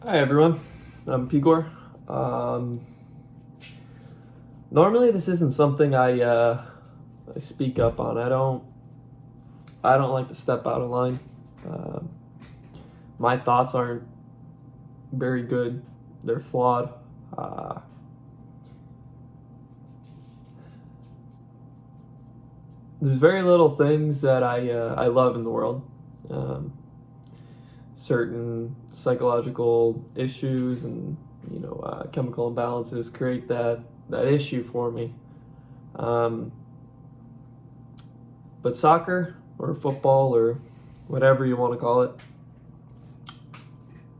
Hi everyone, I'm Pigor. Normally this isn't something I speak up on. I don't like to step out of line. Um, my thoughts aren't very good. They're flawed. Uh, there's very little things that I love in the world. Um, Certain psychological issues and chemical imbalances create that issue for me. Um, but soccer or football or whatever you want to call it,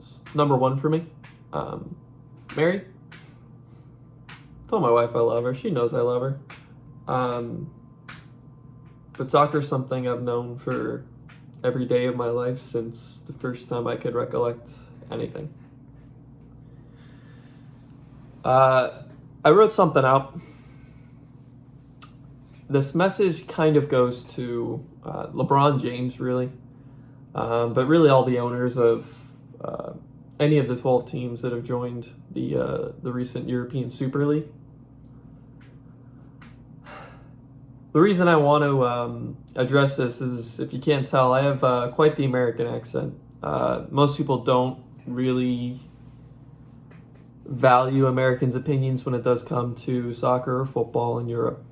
is number one for me. Married. Told my wife I love her. She knows I love her. But soccer is something I've known for every day of my life since the first time I could recollect anything. I wrote something out. This message kind of goes to Lebron James, really, but really all the owners of any of the 12 teams that have joined the recent European Super League. The reason I want to address this is, if you can't tell, I have quite the American accent. Most people don't really value Americans' opinions when it does come to soccer or football in Europe.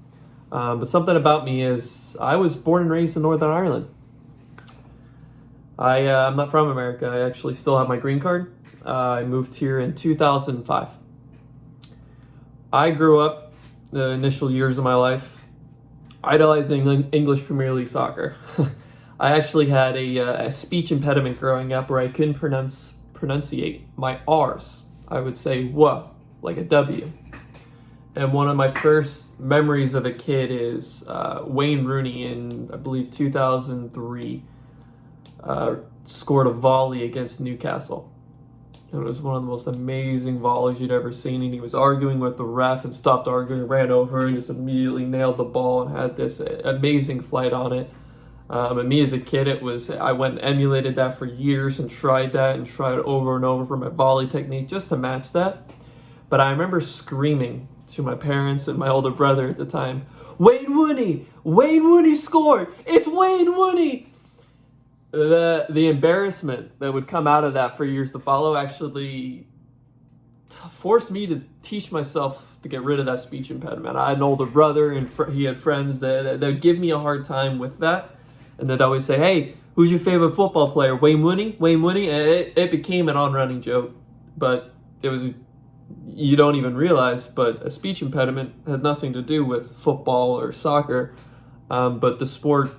But something about me is I was born and raised in Northern Ireland. I'm not from America. I actually still have my green card. I moved here in 2005. I grew up the initial years of my life idolizing English Premier League soccer. I actually had a speech impediment growing up where I couldn't pronunciate my R's. I would say "wha" like a W. And one of my first memories of a kid is Wayne Rooney in, I believe, 2003 scored a volley against Newcastle. It was one of the most amazing volleys you'd ever seen, and he was arguing with the ref and stopped arguing, ran over and just immediately nailed the ball and had this amazing flight on it. And me as a kid, I went and emulated that for years and tried over and over for my volley technique just to match that. But I remember screaming to my parents and my older brother at the time, Wayne Rooney scored! It's Wayne Rooney! The embarrassment that would come out of that for years to follow actually forced me to teach myself to get rid of that speech impediment. I had an older brother, and he had friends that would give me a hard time with that, and they'd always say, "Hey, who's your favorite football player? Wayne Rooney? Wayne Rooney?" And it became an on-running joke, but you don't even realize, but a speech impediment had nothing to do with football or soccer, but the sport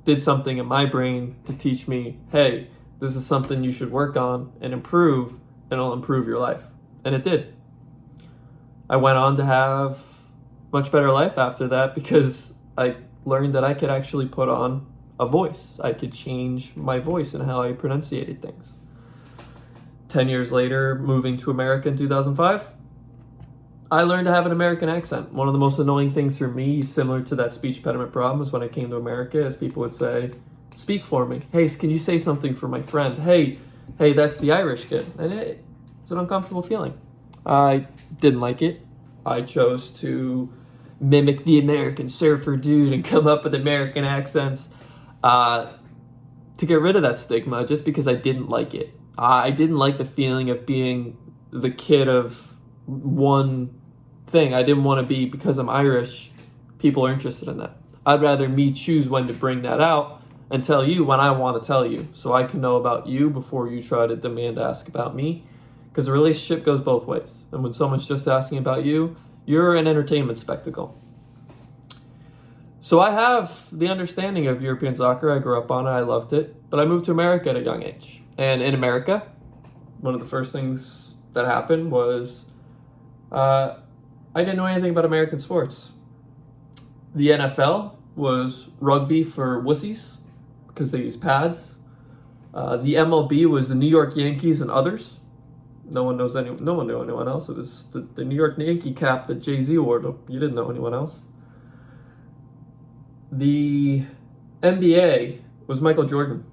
did something in my brain to teach me, hey, this is something you should work on and improve, and it'll improve your life. And it did. I went on to have much better life after that because I learned that I could actually put on a voice. I could change my voice and how I pronunciated things. 10 years later, moving to America in 2005, I learned to have an American accent. One of the most annoying things for me, similar to that speech impediment problem, was when I came to America, is people would say, speak for me. Hey, can you say something for my friend? Hey, that's the Irish kid. And it's an uncomfortable feeling. I didn't like it. I chose to mimic the American surfer dude and come up with American accents to get rid of that stigma, just because I didn't like it. I didn't like the feeling of being the kid of one thing. I didn't want to be, because I'm Irish, people are interested in that. I'd rather me choose when to bring that out and tell you when I want to tell you, so I can know about you before you try to ask about me, because a relationship goes both ways. And when someone's just asking about you, you're an entertainment spectacle. So I have the understanding of European soccer. I grew up on it. I loved it. But I moved to America at a young age. And in America, one of the first things that happened was I didn't know anything about American sports. The NFL was rugby for wussies because they use pads. The MLB was the New York Yankees and others. No one knew anyone else. It was the New York Yankee cap that Jay-Z wore. You didn't know anyone else. The NBA was Michael Jordan.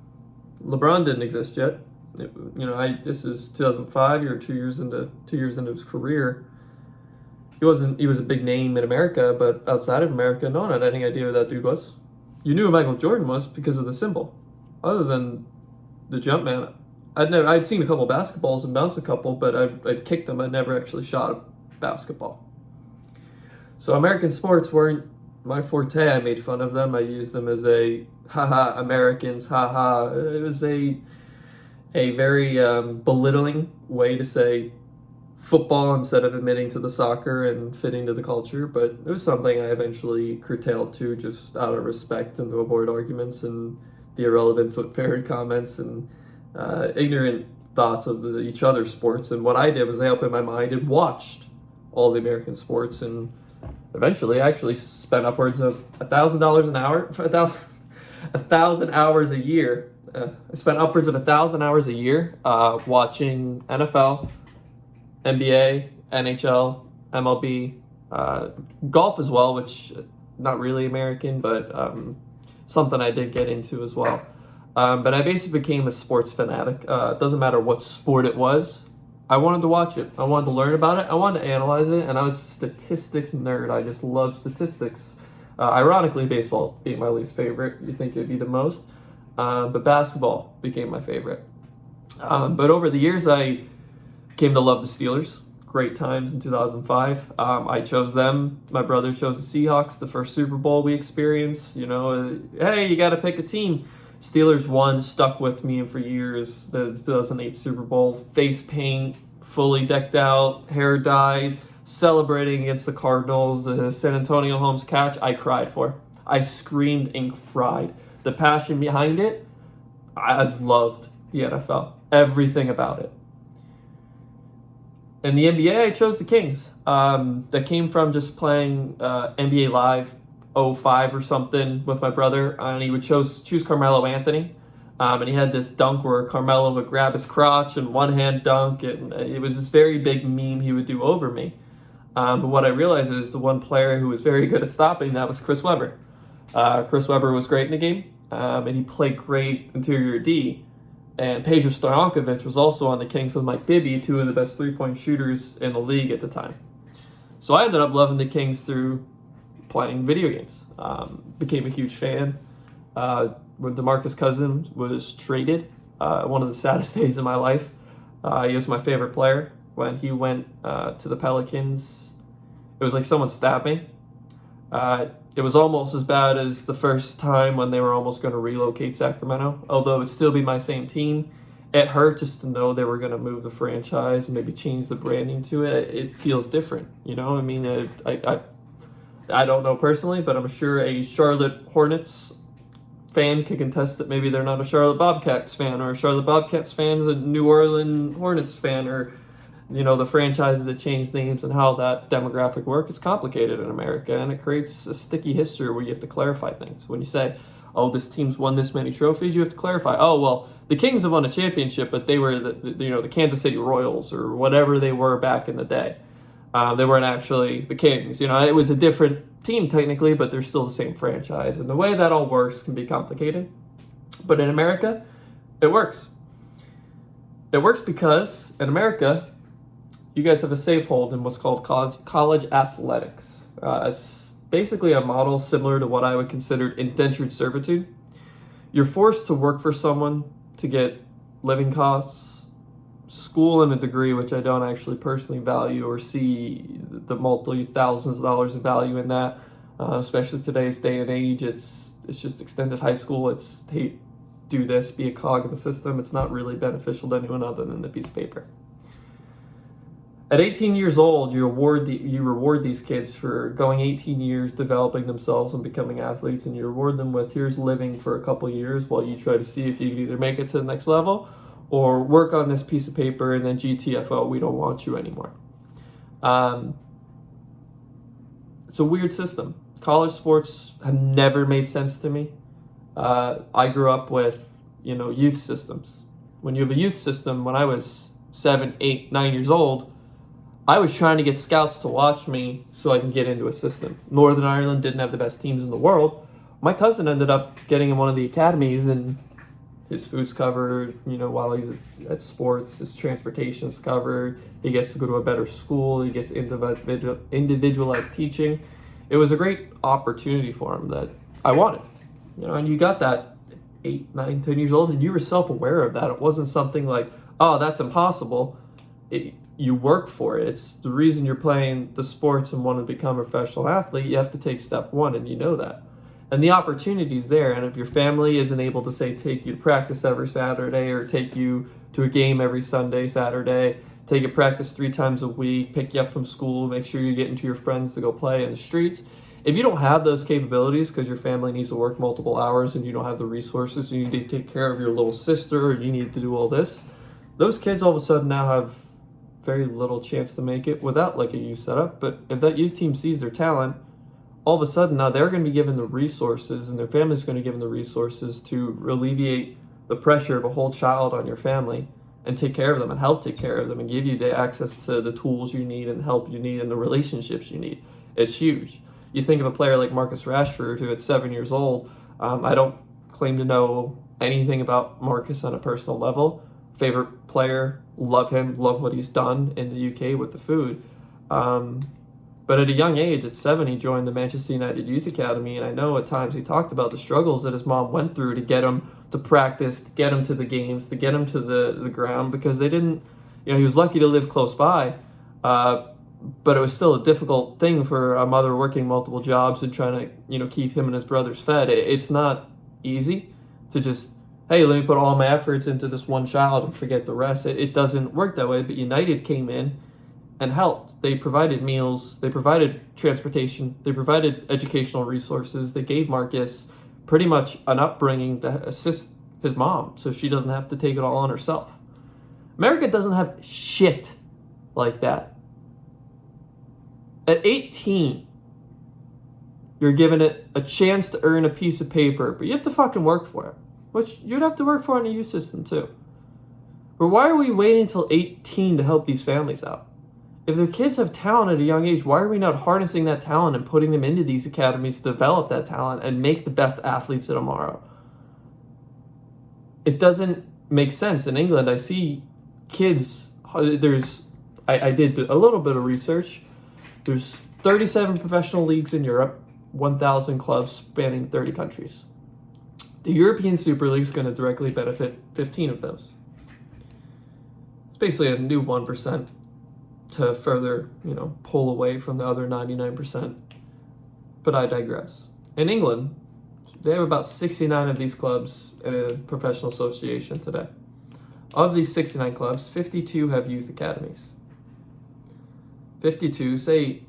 LeBron didn't exist yet. This is 2005. You're 2 years into his career. He was a big name in America, but outside of America, no one had any idea who that dude was. You knew who Michael Jordan was because of the symbol. Other than the Jumpman, I'd seen a couple basketballs and bounced a couple, but I'd kicked them. I'd never actually shot a basketball. So American sports weren't my forte. I made fun of them. I used them as a haha Americans, haha. It was a very belittling way to say football instead of admitting to the soccer and fitting to the culture. But it was something I eventually curtailed to, just out of respect and to avoid arguments and the irrelevant foot-fairy comments and ignorant thoughts of each other's sports. And what I did was I opened my mind and watched all the American sports, and eventually I actually spent upwards of $1,000 an hour, 1,000 hours a year. I spent upwards of 1,000 hours a year watching NFL, NBA, NHL, MLB, golf as well, which not really American, but something I did get into as well. But I basically became a sports fanatic. It doesn't matter what sport it was. I wanted to watch it. I wanted to learn about it. I wanted to analyze it. And I was a statistics nerd. I just love statistics. Ironically, baseball being my least favorite. You'd think it'd be the most. But basketball became my favorite. But over the years, I came to love the Steelers. Great times in 2005. I chose them. My brother chose the Seahawks, the first Super Bowl we experienced. Hey, you got to pick a team. Steelers won, stuck with me for years. The 2008 Super Bowl, face paint, fully decked out, hair dyed, celebrating against the Cardinals. The San Antonio Holmes catch, I cried for. I screamed and cried. The passion behind it, I loved the NFL. Everything about it. In the NBA, I chose the Kings. That came from just playing NBA Live 05 or something with my brother, and he would choose Carmelo Anthony. And he had this dunk where Carmelo would grab his crotch and one-hand dunk, and it was this very big meme he would do over me. But what I realized is the one player who was very good at stopping that was Chris Webber. Chris Webber was great in the game, and he played great interior D. And Peja Stojankovic was also on the Kings with Mike Bibby, two of the best three-point shooters in the league at the time. So I ended up loving the Kings through playing video games. Became a huge fan. When DeMarcus Cousins was traded, one of the saddest days of my life. He was my favorite player. When he went to the Pelicans, it was like someone stabbed me. It was almost as bad as the first time when they were almost going to relocate Sacramento. Although it would still be my same team, it hurt just to know they were going to move the franchise and maybe change the branding to it. It feels different, I mean, I don't know personally, but I'm sure a Charlotte Hornets fan could contest that maybe they're not a Charlotte Bobcats fan, or a Charlotte Bobcats fan is a New Orleans Hornets fan, or the franchises that change names and how that demographic works. It's complicated in America, and it creates a sticky history where you have to clarify things. When you say, oh, this team's won this many trophies, you have to clarify, oh, well, the Kings have won a championship, but they were the Kansas City Royals or whatever they were back in the day. They weren't actually the Kings. It was a different team technically, but they're still the same franchise. And the way that all works can be complicated. But in America, it works. It works because in America, you guys have a safe hold in what's called college athletics. It's basically a model similar to what I would consider indentured servitude. You're forced to work for someone to get living costs, school, and a degree, which I don't actually personally value or see the multi-thousands of dollars of value in that, especially today's day and age. It's just extended high school. It's, hey, do this, be a cog in the system. It's not really beneficial to anyone other than the piece of paper. At 18 years old, you reward these kids for going 18 years, developing themselves and becoming athletes, and you reward them with, here's living for a couple years while you try to see if you can either make it to the next level or work on this piece of paper, and then GTFO, we don't want you anymore. It's a weird system. College sports have never made sense to me. I grew up with, youth systems. When you have a youth system, when I was 7, 8, 9 years old, I was trying to get scouts to watch me so I can get into a system. Northern Ireland didn't have the best teams in the world. My cousin ended up getting in one of the academies, and His food's covered, while he's at sports, his transportation's covered. He gets to go to a better school. He gets individualized teaching. It was a great opportunity for him that I wanted, and you got that 8, 9, 10 years old, and you were self-aware of that. It wasn't something like, oh, that's impossible. You work for it. It's the reason you're playing the sports and want to become a professional athlete. You have to take step one, and you know that. And the opportunity's there. And if your family isn't able to, say, take you to practice every Saturday or take you to a game every Sunday, Saturday, take you to practice 3 times a week, pick you up from school, make sure you're getting to your friends to go play in the streets. If you don't have those capabilities because your family needs to work multiple hours and you don't have the resources, you need to take care of your little sister or you need to do all this, those kids all of a sudden now have very little chance to make it without like a youth setup. But if that youth team sees their talent, all of a sudden now they're going to be given the resources and their family's going to give them the resources to alleviate the pressure of a whole child on your family and take care of them and help take care of them and give you the access to the tools you need and the help you need and the relationships you need. It's huge. You think of a player like Marcus Rashford, who at 7 years old, I don't claim to know anything about Marcus on a personal level. Favorite player, love him, love what he's done in the UK with the food. But at a young age, at 7, he joined the Manchester United Youth Academy, and I know at times he talked about the struggles that his mom went through to get him to practice, to get him to the games, to get him to the ground, because they didn't, he was lucky to live close by, but it was still a difficult thing for a mother working multiple jobs and trying to, keep him and his brothers fed. It's not easy to just, hey, let me put all my efforts into this one child and forget the rest. It doesn't work that way, but United came in and helped. They provided meals, they provided transportation, they provided educational resources. They gave Marcus pretty much an upbringing to assist his mom so she doesn't have to take it all on herself. America doesn't have shit like that. At 18, you're given it a chance to earn a piece of paper, but you have to fucking work for it, which you'd have to work for in the youth system too. But why are we waiting until 18 to help these families out? If their kids have talent at a young age, why are we not harnessing that talent and putting them into these academies to develop that talent and make the best athletes of tomorrow? It doesn't make sense. In England, I see kids, I did a little bit of research. There's 37 professional leagues in Europe, 1,000 clubs spanning 30 countries. The European Super League is going to directly benefit 15 of those. It's basically a new 1% to further, pull away from the other 99%. But I digress. In England, they have about 69 of these clubs in a professional association today. Of these 69 clubs, 52 have youth academies. 52, say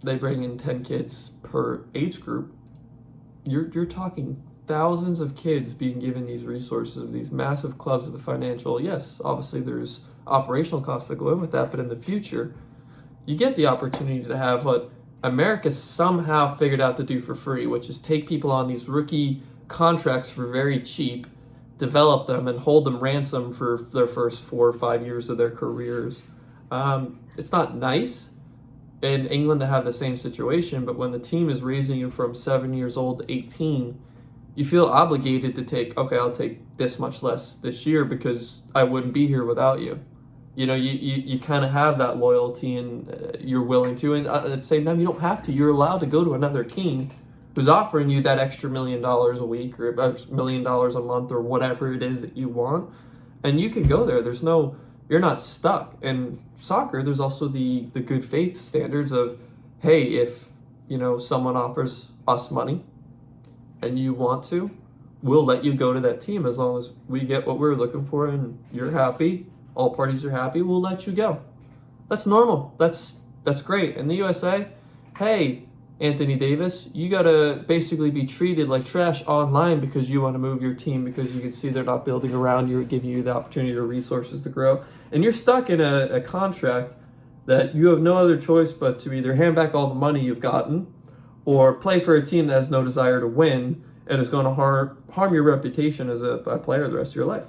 they bring in 10 kids per age group, you're talking thousands of kids being given these resources of these massive clubs with the financial. Yes, obviously there's operational costs that go in with that, but in the future, you get the opportunity to have what America somehow figured out to do for free, which is take people on these rookie contracts for very cheap, develop them, and hold them ransom for their first 4 or 5 years of their careers. It's not nice in England to have the same situation, but when the team is raising you from 7 years old to 18, you feel obligated to I'll take this much less this year because I wouldn't be here without you. You kind of have that loyalty and you're willing to, and at the same time, you don't have to. You're allowed to go to another team who's offering you that extra $1 million a week or $1 million a month or whatever it is that you want, and you can go there. You're not stuck. In soccer, there's also the good faith standards of, hey, if someone offers us money and you want to, we'll let you go to that team as long as we get what we're looking for and you're happy, all parties are happy, we'll let you go. That's normal. That's great. In the USA, hey, Anthony Davis, you gotta basically be treated like trash online because you want to move your team because you can see they're not building around you or giving you the opportunity or resources to grow. And you're stuck in a contract that you have no other choice but to either hand back all the money you've gotten or play for a team that has no desire to win and is going to harm your reputation as a player the rest of your life.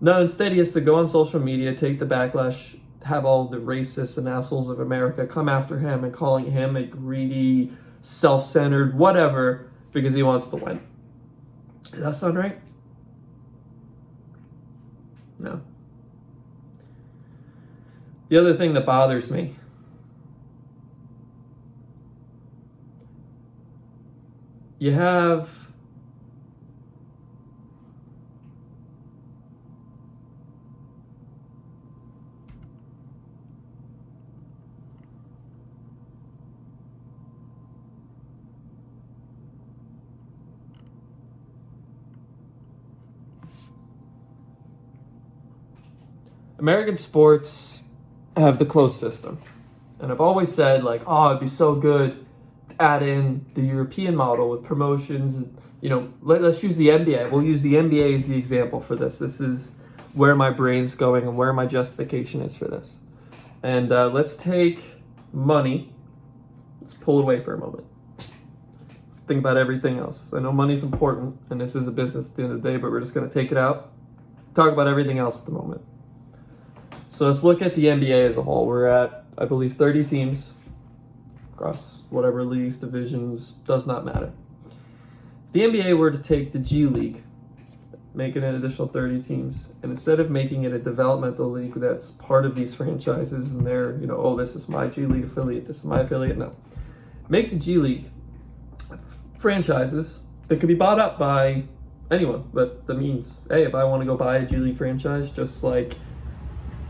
No, instead he has to go on social media, take the backlash, have all the racists and assholes of America come after him and calling him a greedy, self-centered, whatever, because he wants to win. Does that sound right? No. The other thing that bothers me, you have American sports have the closed system. And I've always said, like, oh, it'd be so good to add in the European model with promotions. You know, let's use the NBA. We'll use the NBA as the example for this. This is where my brain's going and where my justification is for this. And let's take money. Let's pull it away for a moment. Think about everything else. I know money's important, and this is a business at the end of the day, but we're just going to take it out. Talk about everything else at the moment. So let's look at the NBA as a whole. We're at, I believe, 30 teams across whatever leagues, divisions, does not matter. If the NBA were to take the G League, make it an additional 30 teams, and instead of making it a developmental league that's part of these franchises and they're, you know, oh, this is my G League affiliate, this is my affiliate, no. Make the G League franchises that could be bought up by anyone, but that means, hey, if I want to go buy a G League franchise, just like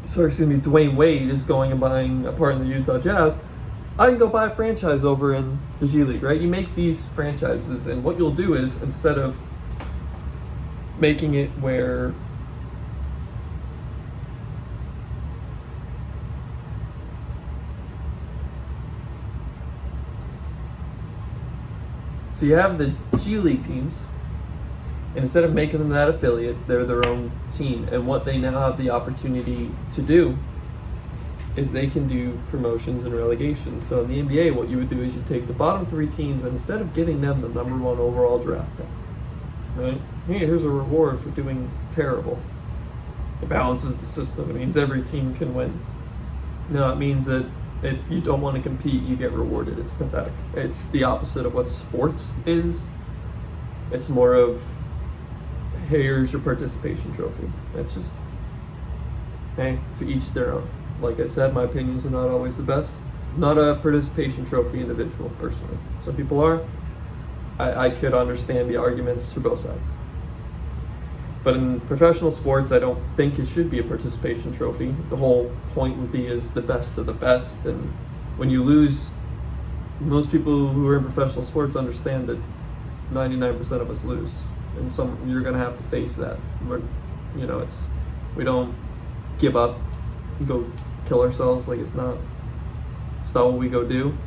Dwayne Wade is going and buying a part in the Utah Jazz, I can go buy a franchise over in the G League, right? You make these franchises, and what you'll do is, instead of making it where so you have the G League teams, and instead of making them that affiliate, they're their own team. And what they now have the opportunity to do is they can do promotions and relegations. So in the NBA, what you would do is you take the bottom 3 teams, and instead of giving them the number 1 overall draft pick, right? Hey, here's a reward for doing terrible. It balances the system. It means every team can win. No, it means that if you don't want to compete, you get rewarded. It's pathetic. It's the opposite of what sports is. It's more of, here's your participation trophy. It's just, hey, to each their own. Like I said, my opinions are not always the best. Not a participation trophy individual, personally. Some people are. I could understand the arguments for both sides. But in professional sports, I don't think it should be a participation trophy. The whole point would be is the best of the best. And when you lose, most people who are in professional sports understand that 99% of us lose. And you're going to have to face that. We don't give up and go kill ourselves. Like, it's not what we go do.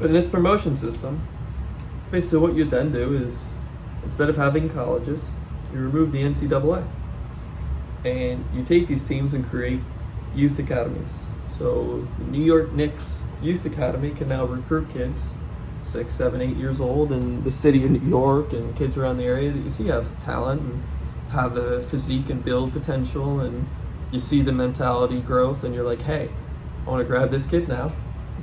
But in this promotion system, basically what you then do is, instead of having colleges, you remove the NCAA. And you take these teams and create youth academies. So the New York Knicks Youth Academy can now recruit kids 6, 7, 8 years old in the city of New York, and kids around the area that you see have talent and have the physique and build potential, and you see the mentality growth, and you're like, hey, I want to grab this kid now,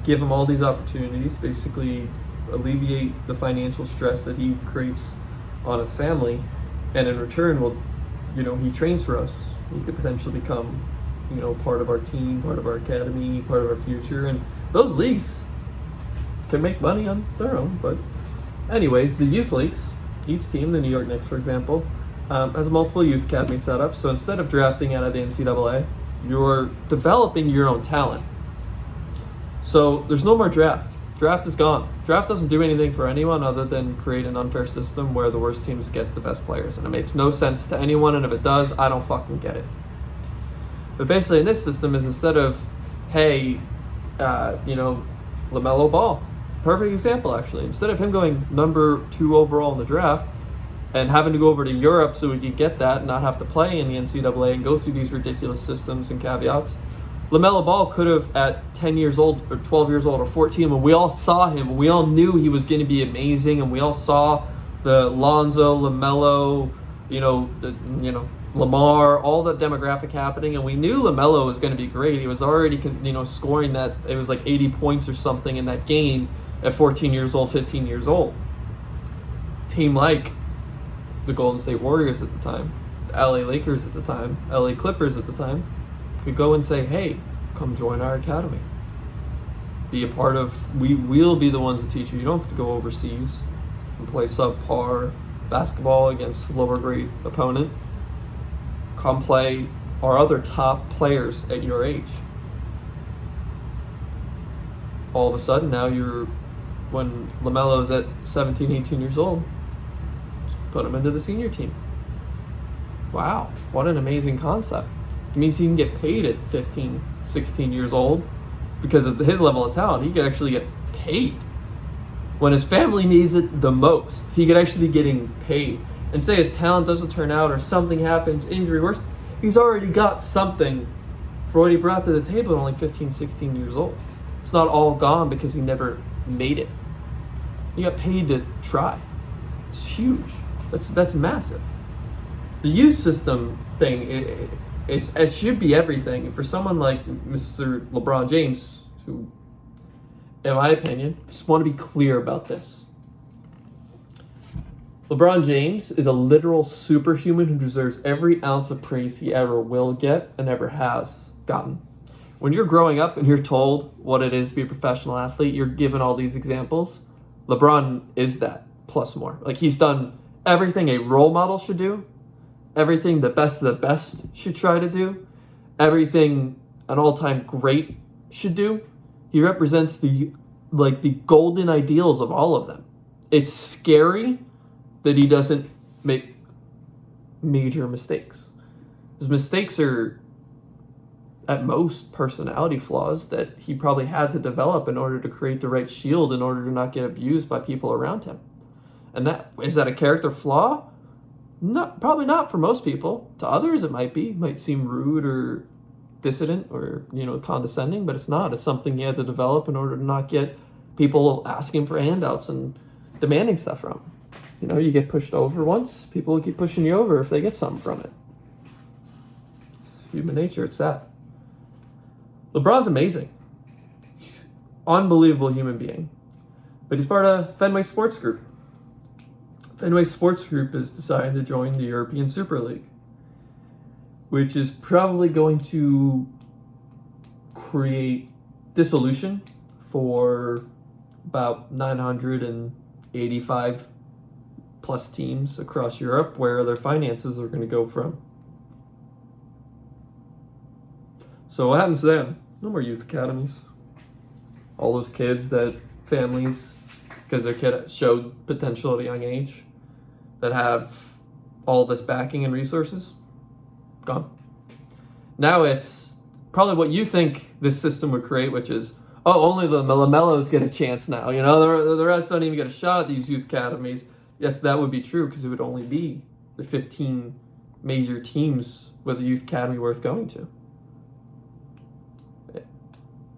give him all these opportunities, basically alleviate the financial stress that he creates on his family, and in return, he trains for us. He could potentially become, part of our team, part of our academy, part of our future, and those leagues can make money on their own. But anyways, the youth leagues, each team, the New York Knicks, for example, has multiple youth academy setups. So instead of drafting out of the NCAA, you're developing your own talent. So there's no more draft. Draft is gone. Draft doesn't do anything for anyone other than create an unfair system where the worst teams get the best players. And it makes no sense to anyone, and if it does, I don't fucking get it. But basically in this system is, instead of, hey, LaMelo Ball, perfect example actually. Instead of him going number 2 overall in the draft and having to go over to Europe so he could get that and not have to play in the NCAA and go through these ridiculous systems and caveats, LaMelo Ball could have, at 10 years old or 12 years old or 14, when we all saw him, when we all knew he was going to be amazing, and we all saw the Lonzo, LaMelo, Lamar, all that demographic happening, and we knew LaMelo was going to be great. He was already, scoring that, it was like 80 points or something in that game at 14 years old, 15 years old. Team like the Golden State Warriors at the time, the LA Lakers at the time, LA Clippers at the time, could go and say, hey, come join our academy. Be a part of, we'll be the ones to teach you. You don't have to go overseas and play subpar basketball against a lower grade opponent. Come play our other top players at your age. All of a sudden now when LaMelo's at 17, 18 years old, just put him into the senior team. Wow, what an amazing concept. It means he can get paid at 15, 16 years old because of his level of talent. He could actually get paid. When his family needs it the most, he could actually be getting paid. And say his talent doesn't turn out or something happens, injury, worse, he's already got something for what he brought to the table at only 15, 16 years old. It's not all gone because he never made it. He got paid to try. It's huge. That's massive. The youth system thing, it should be everything. And for someone like Mr. LeBron James, who, in my opinion, just want to be clear about this. LeBron James is a literal superhuman who deserves every ounce of praise he ever will get and ever has gotten. When you're growing up and you're told what it is to be a professional athlete, you're given all these examples. LeBron is that, plus more. Like, he's done everything a role model should do, everything the best of the best should try to do, everything an all-time great should do. He represents the golden ideals of all of them. It's scary that he doesn't make major mistakes. His mistakes are at most personality flaws that he probably had to develop in order to create the right shield in order to not get abused by people around him. And is that a character flaw? No, probably not for most people. To others it might be. It might seem rude or dissident or condescending, but it's not. It's something he had to develop in order to not get people asking for handouts and demanding stuff from him. You get pushed over once, people will keep pushing you over if they get something from it. It's human nature, it's that. LeBron's amazing. Unbelievable human being. But he's part of Fenway Sports Group. Fenway Sports Group is deciding to join the European Super League, which is probably going to create dissolution for about 985 plus teams across Europe, where their finances are going to go from. So what happens to them? No more youth academies. All those kids that families, because their kid showed potential at a young age, that have all this backing and resources, gone. Now it's probably what you think this system would create, which is, only the LaMelos get a chance now. The rest don't even get a shot at these youth academies. Yes, that would be true because it would only be the 15 major teams with a youth academy worth going to.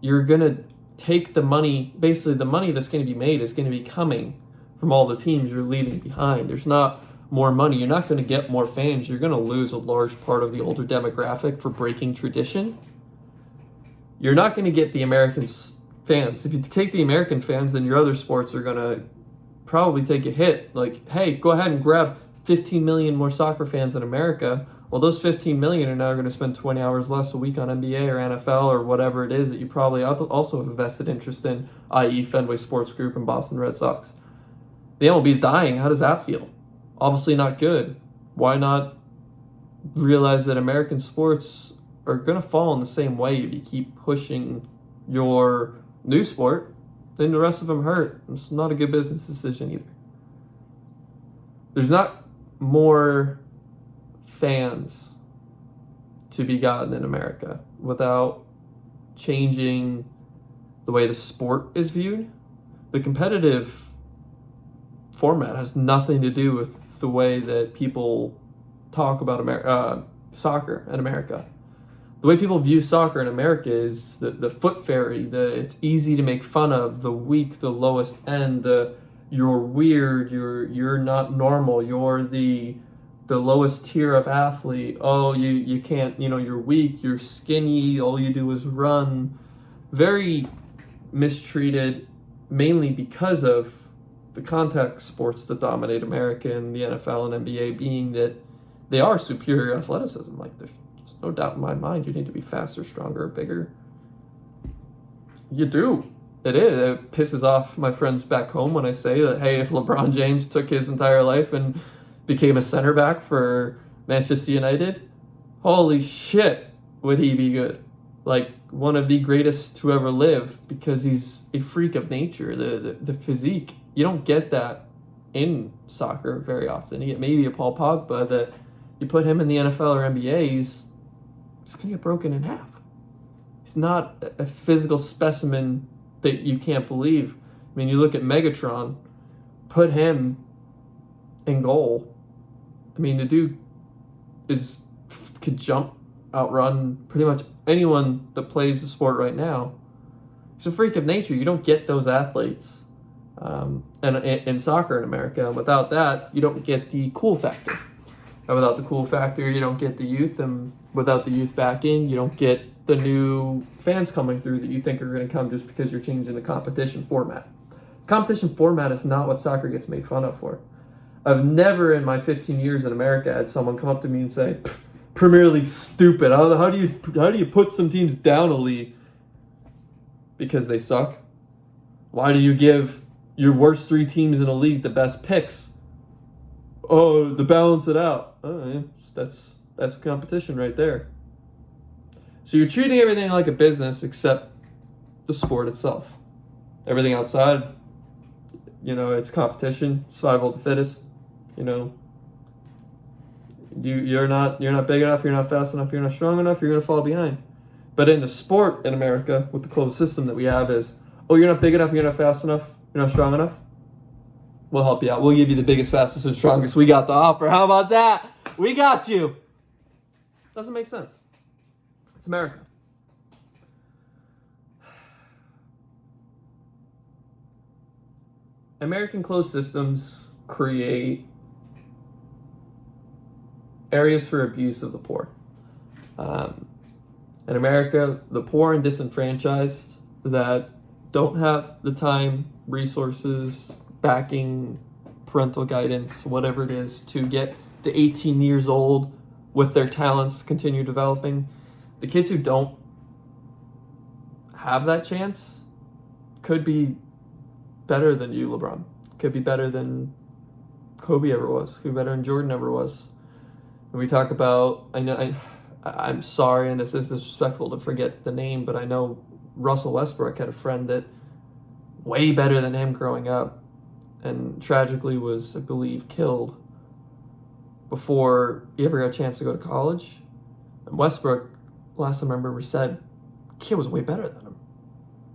You're going to take the money, basically the money that's going to be made is going to be coming from all the teams you're leaving behind. There's not more money. You're not going to get more fans. You're going to lose a large part of the older demographic for breaking tradition. You're not going to get the American fans. If you take the American fans, then your other sports are going to probably take a hit. Like, hey, go ahead and grab 15 million more soccer fans in America. Well, those 15 million are now going to spend 20 hours less a week on NBA or NFL or whatever it is that you probably also have a vested interest in, i.e. Fenway Sports Group and Boston Red Sox. The MLB's dying. How does that feel? Obviously not good. Why not realize that American sports are going to fall in the same way if you keep pushing your new sport? Then the rest of them hurt. It's not a good business decision either. There's not more fans to be gotten in America without changing the way the sport is viewed. The competitive format has nothing to do with the way that people talk about soccer in America. The way people view soccer in America is the foot fairy, it's easy to make fun of, the weak, the lowest end, you're weird, you're not normal, you're the lowest tier of athlete. Oh, you can't, you're weak, you're skinny, all you do is run. Very mistreated, mainly because of the contact sports that dominate America and the NFL and NBA being that they are superior athleticism. Like, there's no doubt in my mind you need to be faster, stronger, bigger. You do. It is. It pisses off my friends back home when I say that, hey, if LeBron James took his entire life and became a center back for Manchester United, holy shit, would he be good. Like, one of the greatest to ever live, because he's a freak of nature. The physique, you don't get that in soccer very often. You get maybe a Paul Pogba, that you put him in the NFL or NBA, he's going to get broken in half. He's not a physical specimen that you can't believe. I mean, you look at Megatron, put him in goal. I mean, the dude could jump, outrun pretty much anyone that plays the sport right now. He's a freak of nature. You don't get those athletes in soccer in America. And without that, you don't get the cool factor. And without the cool factor, you don't get the youth. And without the youth backing, you don't get the new fans coming through that you think are going to come just because you're changing the competition format. Competition format is not what soccer gets made fun of for. I've never in my 15 years in America had someone come up to me and say, Premier League's stupid. How do you put some teams down a league? Because they suck. Why do you give your worst 3 teams in a league the best picks? Oh, to balance it out. Oh, yeah, that's competition right there. So you're treating everything like a business except the sport itself. Everything outside, it's competition, survival of the fittest. You're not big enough, you're not fast enough, you're not strong enough, you're going to fall behind. But in the sport in America, with the closed system that we have is, oh, you're not big enough, you're not fast enough, you're not strong enough? We'll help you out. We'll give you the biggest, fastest, and strongest. We got the offer. How about that? We got you. Doesn't make sense. It's America. American closed systems create areas for abuse of the poor. In America, the poor and disenfranchised that don't have the time, resources, backing, parental guidance, whatever it is, to get to 18 years old with their talents continue developing. The kids who don't have that chance could be better than you, LeBron. Could be better than Kobe ever was. Could be better than Jordan ever was. And we talk about, I'm sorry, and this is disrespectful to forget the name, but I know Russell Westbrook had a friend that way better than him growing up, and tragically was, I believe, killed before he ever got a chance to go to college. And Westbrook, last time I remember, said, kid was way better than him.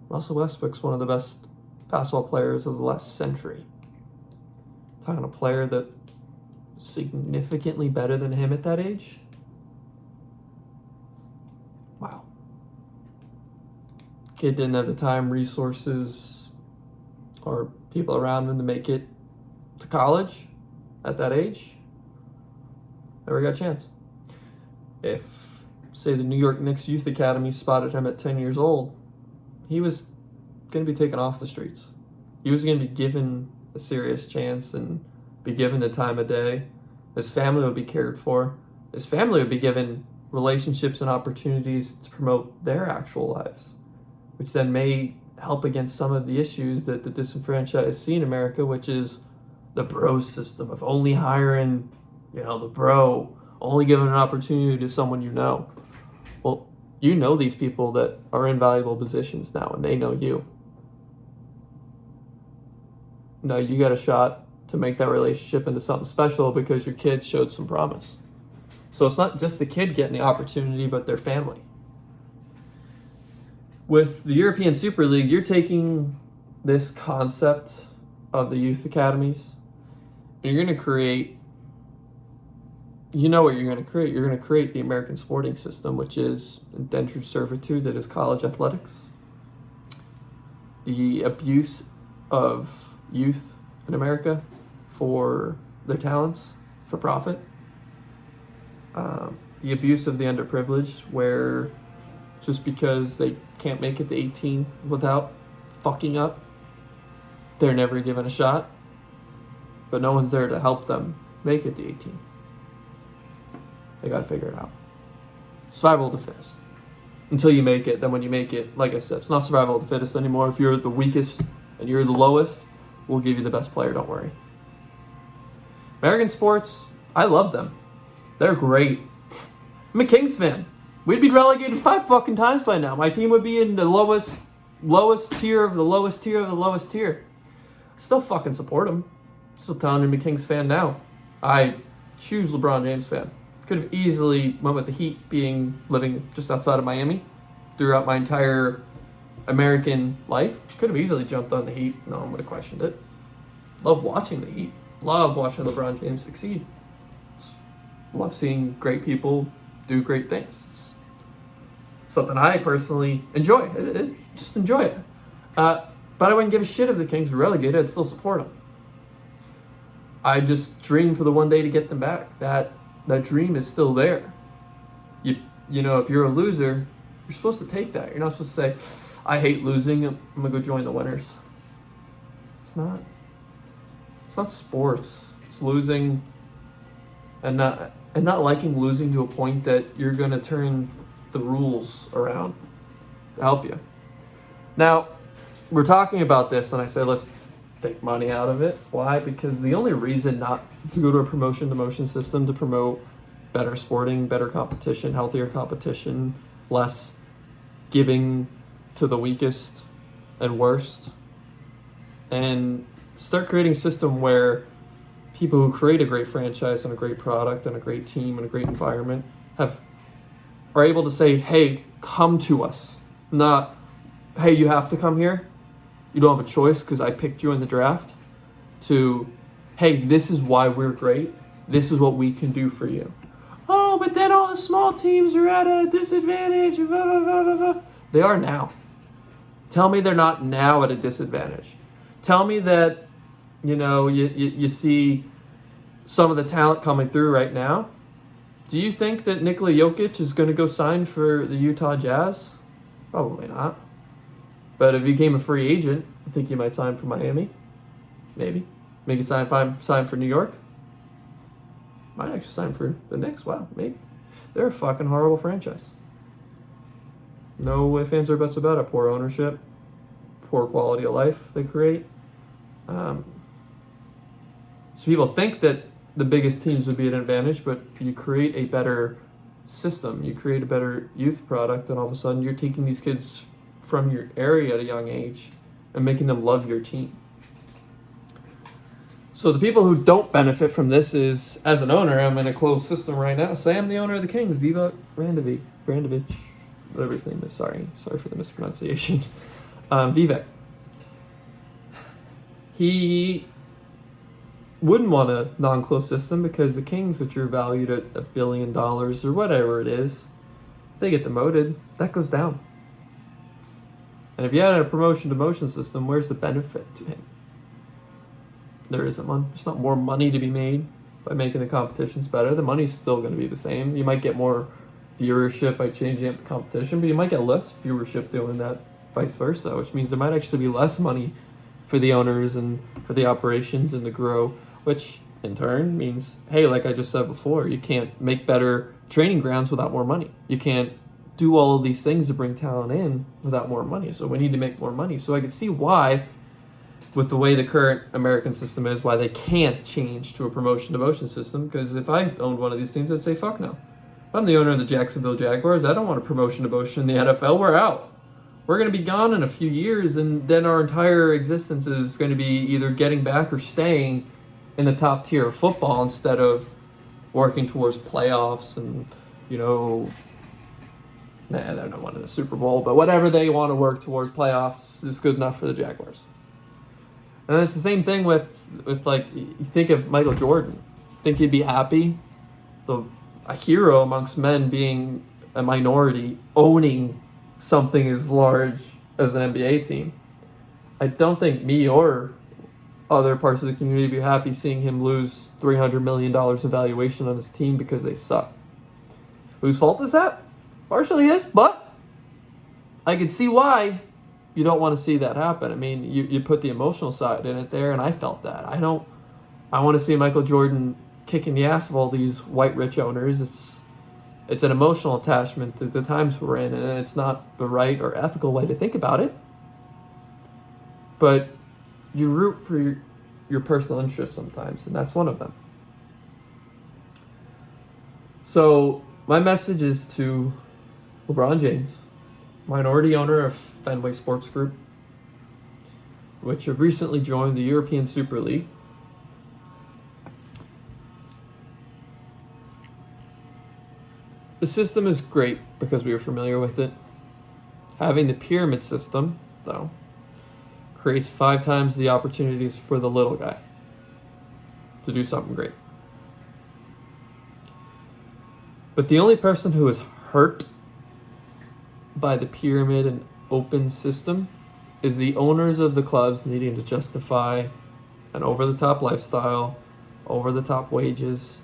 Russell Westbrook's one of the best basketball players of the last century. Talking a player that significantly better than him at that age. Wow. Kid didn't have the time, resources, or people around him to make it to college at that age. Never got a chance. If, say, the New York Knicks Youth Academy spotted him at 10 years old, he was going to be taken off the streets. He was going to be given a serious chance and be given the time of day. His family would be cared for. His family would be given relationships and opportunities to promote their actual lives, which then may help against some of the issues that the disenfranchised see in America, which is the bro system of only hiring, the bro, only giving an opportunity to someone you know. Well, you know these people that are in valuable positions now, and they know you. Now you got a shot to make that relationship into something special because your kid showed some promise. So it's not just the kid getting the opportunity, but their family. With the European Super League, you're taking this concept of the youth academies, and you're going to create, what you're going to create. You're going to create the American sporting system, which is indentured servitude, that is college athletics. The abuse of youth in America for their talents, for profit. The abuse of the underprivileged, where just because they can't make it to 18 without fucking up, they're never given a shot. but no one's there to help them make it to 18. They got to figure it out. Survival of the fittest. Until you make it, then when you make it, like I said, it's not survival of the fittest anymore. If you're the weakest and you're the lowest, we'll give you the best player, don't worry. American sports, I love them. They're great. I'm a Kings fan. We'd be relegated 5 fucking times by now. My team would be in the lowest tier of the lowest tier of the lowest tier. Still fucking support them. Still telling him a Kings fan now. I choose LeBron James fan. Could have easily went with the Heat living just outside of Miami throughout my entire American life. Could have easily jumped on the Heat. No one would have questioned it. Love watching the Heat. Love watching LeBron James succeed. Love seeing great people do great things. It's something I personally enjoy. Just enjoy it. But I wouldn't give a shit if the Kings were relegated. I'd still support them. I just dream for the one day to get them back. That dream is still there. You know, if you're a loser, you're supposed to take that. You're not supposed to say, I hate losing, I'm gonna go join the winners. It's not sports. It's losing and not liking losing to a point that you're gonna turn the rules around to help you. Now, we're talking about this and I said let's take money out of it. Why? Because the only reason not to go to a promotion-to-motion system to promote better sporting, better competition, healthier competition, less giving to the weakest and worst, and start creating a system where people who create a great franchise and a great product and a great team and a great environment are able to say, hey, come to us. Not, hey, you have to come here. You don't have a choice because I picked you in the draft. To, hey, this is why we're great. This is what we can do for you. Oh, but then all the small teams are at a disadvantage. Blah, blah, blah, blah, blah. They are now. Tell me they're not now at a disadvantage. Tell me that, you see some of the talent coming through right now. Do you think that Nikola Jokic is going to go sign for the Utah Jazz? Probably not. But if he became a free agent, I think he might sign for Miami. Maybe. Maybe sign for New York. Might actually sign for the Knicks. Wow, maybe. They're a fucking horrible franchise. No ifs, ands, or buts about it. Poor ownership. Poor quality of life they create. So people think that the biggest teams would be an advantage, but you create a better system. You create a better youth product, and all of a sudden you're taking these kids from your area at a young age and making them love your team. So the people who don't benefit from this is, as an owner, I'm in a closed system right now. Say I'm the owner of the Kings, Viva Brandovich, whatever his name is. Sorry for the mispronunciation. Vivek. He wouldn't want a non-closed system because the Kings, which are valued at $1 billion or whatever it is, if they get demoted, that goes down. And if you had a promotion-to-motion system, where's the benefit to him? There isn't one. There's not more money to be made by making the competitions better. The money's still going to be the same. You might get more viewership by changing up the competition, but you might get less viewership doing that, vice versa, which means there might actually be less money for the owners and for the operations and to grow, which in turn means, hey, like I just said before, you can't make better training grounds without more money. You can't do all of these things to bring talent in without more money. So we need to make more money. So I can see why, with the way the current American system is, why they can't change to a promotion-to-motion system, because if I owned one of these teams, I'd say, fuck no. If I'm the owner of the Jacksonville Jaguars, I don't want a promotion-to-motion in the NFL. We're out. We're going to be gone in a few years, and then our entire existence is going to be either getting back or staying in the top tier of football instead of working towards playoffs and, they're not winning the Super Bowl, but whatever they want to work towards playoffs is good enough for the Jaguars. And it's the same thing with like, you think of Michael Jordan. Think he'd be happy? A hero amongst men being a minority, owning something as large as an NBA team. I don't think me or other parts of the community would be happy seeing him lose $300 million in valuation on his team because they suck. Whose fault is that? Partially his, but I can see why you don't want to see that happen. I mean, you put the emotional side in it there, and I felt that. I don't I want to see Michael Jordan kicking the ass of all these white rich owners. It's an emotional attachment to the times we're in, and it's not the right or ethical way to think about it. But you root for your personal interests sometimes, and that's one of them. So my message is to LeBron James, minority owner of Fenway Sports Group, which have recently joined the European Super League. The system is great because we are familiar with it. Having the pyramid system, though, creates 5 times the opportunities for the little guy to do something great. But the only person who is hurt by the pyramid and open system is the owners of the clubs needing to justify an over-the-top lifestyle, over-the-top wages.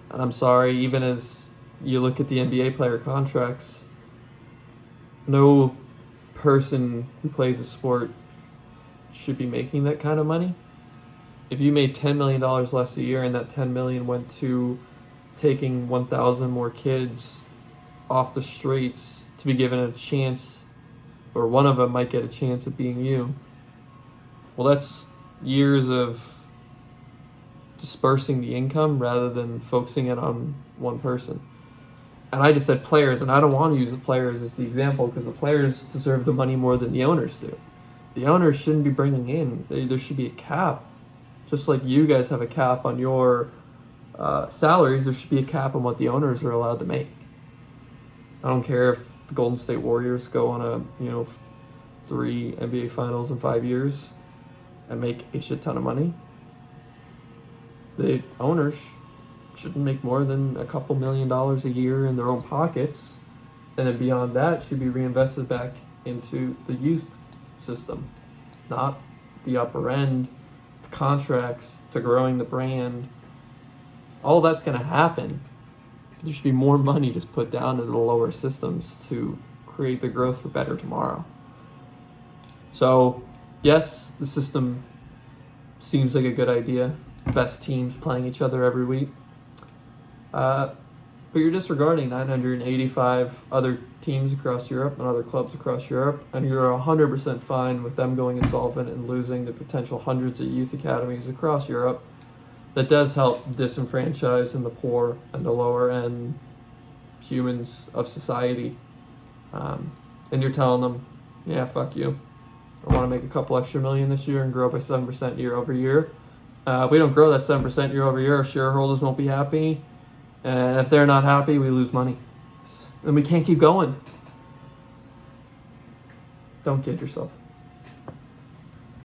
And I'm sorry, even as you look at the NBA player contracts, no person who plays a sport should be making that kind of money. If you made $10 million less a year and that $10 million went to taking 1,000 more kids off the streets to be given a chance, or one of them might get a chance at being you, well, that's years of dispersing the income rather than focusing it on one person. And I just said players, and I don't want to use the players as the example because the players deserve the money more than the owners do. The owners shouldn't be bringing in. There should be a cap. Just like you guys have a cap on your salaries, there should be a cap on what the owners are allowed to make. I don't care if the Golden State Warriors go on a 3 NBA finals in 5 years and make a shit ton of money. The owners shouldn't make more than a couple $1 million a year in their own pockets, and then beyond that should be reinvested back into the youth system, not the upper end, the contracts, to growing the brand. All that's going to happen. There should be more money just put down into the lower systems to create the growth for better tomorrow. So, yes, the system seems like a good idea. Best teams playing each other every week. But you're disregarding 985 other teams across Europe and other clubs across Europe, and you're 100% fine with them going insolvent and losing the potential hundreds of youth academies across Europe. That does help disenfranchise and the poor and the lower end humans of society. And you're telling them, yeah, fuck you. I want to make a couple extra million this year and grow by 7% year over year. If we don't grow that 7% year over year, our shareholders won't be happy. And if they're not happy, we lose money. And we can't keep going. Don't kid yourself.